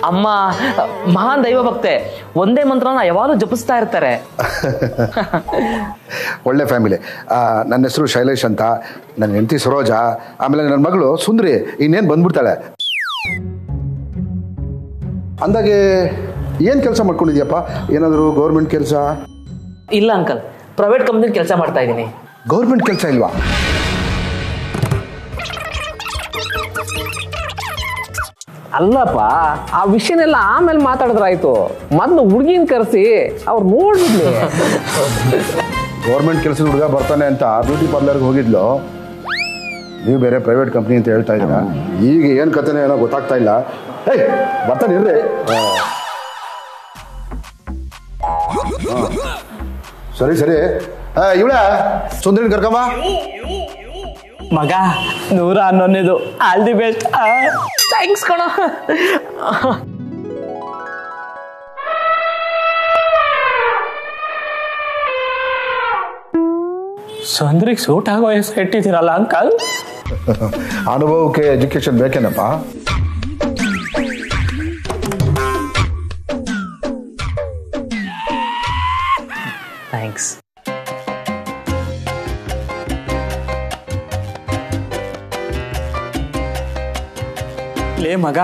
ಅಮ್ಮ ಮಹಾನ್ ದೈವ ಭಕ್ತೆ, ಒಂದೇ ಮಂತ್ರನ ಯಾವಾಗಲೂ ಜಪಿಸ್ತಾ ಇರ್ತಾರೆ. ಒಳ್ಳೆ ಫ್ಯಾಮಿಲಿ. ನನ್ನ ಹೆಸರು ಶೈಲೇಶ್ ಅಂತ, ನನ್ನ ಹೆಂಡತಿ ಸರೋಜ, ಆಮೇಲೆ ನನ್ನ ಮಗಳು ಸುಂದ್ರಿ ಇನ್ನೇನು ಬಂದ್ಬಿಡ್ತಾಳೆ. ಅಂದಾಗೆ ಏನು ಕೆಲಸ ಮಾಡ್ಕೊಂಡಿದ್ಯಪ್ಪ? ಏನಾದರೂ ಗೌರ್ಮೆಂಟ್ ಕೆಲಸ? ಇಲ್ಲ ಅಂಕಲ್, ಪ್ರೈವೇಟ್ ಕಂಪ್ನಿ ಕೆಲಸ ಮಾಡ್ತಾ ಇದ್ದೀನಿ. ಗೌರ್ಮೆಂಟ್ ಕೆಲಸ ಇಲ್ವಾ? ಅಲ್ಲಪ್ಪ, ಆ ವಿಷಯನೆಲ್ಲ ಆಮೇಲೆ ಮಾತಾಡಿದ್ರಾಯ್ತು. ಮೊದಲು ಹುಡುಗಿನ ಕರೆಸಿ ಅವ್ರು ನೋಡಿದ್ಲಿ. ಗೌರ್ಮೆಂಟ್ ಕೆಲಸದ ಹುಡುಗ ಬರ್ತಾನೆ ಅಂತ ಬ್ಯೂಟಿ ಪಾರ್ಲರ್ಗೆ ಹೋಗಿದ್ಲು. ನೀವು ಬೇರೆ ಪ್ರೈವೇಟ್ ಕಂಪ್ನಿ ಅಂತ ಹೇಳ್ತಾ ಇದ್ದೀರಾ. ಈಗ ಏನು ಕಥೆನೋ ಏನೋ ಗೊತ್ತಾಗ್ತಾ ಇಲ್ಲ. ಏಯ್ ಬರ್ತಾನೆ ಇರ್ರಿ. ಸರಿ ಸರಿ, ಇವಳ ಸುಂದರಿನ ಕರ್ಕಮ್ಮ. ಮಗ 111 ಆಲ್ ದಿ ಬೆಸ್ಟ್. ಥ್ಯಾಂಕ್ಸ್ ಕಣ. ಸುಂದ್ರಿಗೆ ಸೂಟ್ ಆಗೋ ಹೆಸರು ಇಟ್ಟಿದ್ದೀರಲ್ಲ ಅಂಕಲ್. ಅನುಭವಕ್ಕೆ ಎಜುಕೇಶನ್ ಬೇಕೇನಪ್ಪ? ಥ್ಯಾಂಕ್ಸ್. ಲೇ ಮಗ,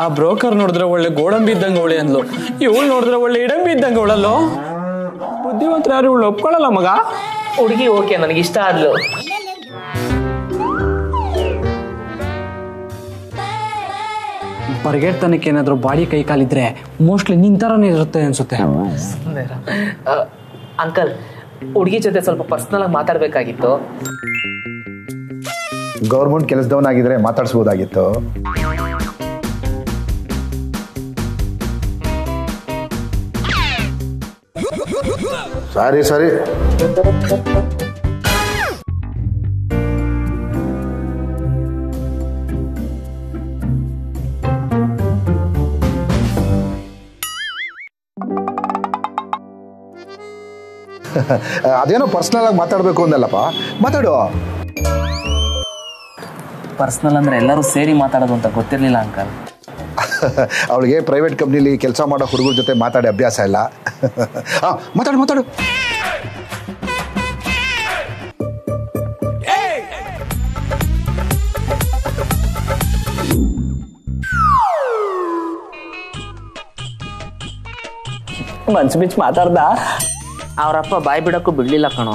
ಆ ಬ್ರೋಕರ್ ನೋಡಿದ್ರೆ ಒಳ್ಳೆ ಗೋಡಂಬಿ ಇದ್ದಂಗೆ ಅವಳೆ ಅಂದ್ಲು. ಇವಳು ನೋಡಿದ್ರೆ ಒಳ್ಳೆ ಇಡಂಬಿ ಇದ್ದಂಗೆ ಅವಳಲ್ಲೋ. ಬುದ್ಧಿವಂತರ ಯಾರು ಇವಳು ಒಪ್ಕೊಳ್ಳಲ್ಲ ಮಗ. ಹುಡುಗಿ ಓಕೆ, ನನಗೆ ಇಷ್ಟ ಆದ್ಲು. ಬರ್ಗೆಡ್ತನಕ್ಕೆ ಏನಾದ್ರು ಬಾಡಿ ಕೈ ಕಾಲಿದ್ರೆ ಮೋಸ್ಟ್ಲಿ ನಿನ್ ತರನೇ ಇರುತ್ತೆ ಅನ್ಸುತ್ತೆ. ಅಂಕಲ್, ಹುಡುಗಿ ಜೊತೆ ಸ್ವಲ್ಪ ಪರ್ಸನಲ್ ಆಗಿ ಮಾತಾಡ್ಬೇಕಾಗಿತ್ತು. ಗೌರ್ಮೆಂಟ್ ಕೆಲಸದವನಾಗಿದ್ರೆ ಮಾತಾಡ್ಸ್ಬೋದಾಗಿತ್ತು. ಸರಿ ಸರಿ. ಅದೇನೋ ಪರ್ಸನಲ್ ಆಗಿ ಮಾತಾಡ್ಬೇಕು ಅಂದಲ್ಲಪ್ಪ, ಮಾತಾಡು. ಪರ್ಸನಲ್ ಅಂದ್ರೆ ಎಲ್ಲರೂ ಸೇರಿ ಮಾತಾಡೋದು ಅಂತ ಗೊತ್ತಿರ್ಲಿಲ್ಲ ಅಂಕಲ್. ಅವಳಿಗೆ ಪ್ರೈವೇಟ್ ಕಂಪ್ನಿಲಿ ಕೆಲಸ ಮಾಡೋ ಹುಡುಗರ ಜೊತೆ ಮಾತಾಡಿ ಅಭ್ಯಾಸ ಇಲ್ಲ. ಮಾತಾಡು ಮಾತಾಡು. ಮನ್ಸು ಬಿಚ್ಚಿ ಮಾತಾಡ್ದ. ಅವರಪ್ಪ ಬಾಯ್ ಬಿಡಕ್ಕೂ ಬಿಡ್ಲಿಲ್ಲ ಕಣೋ.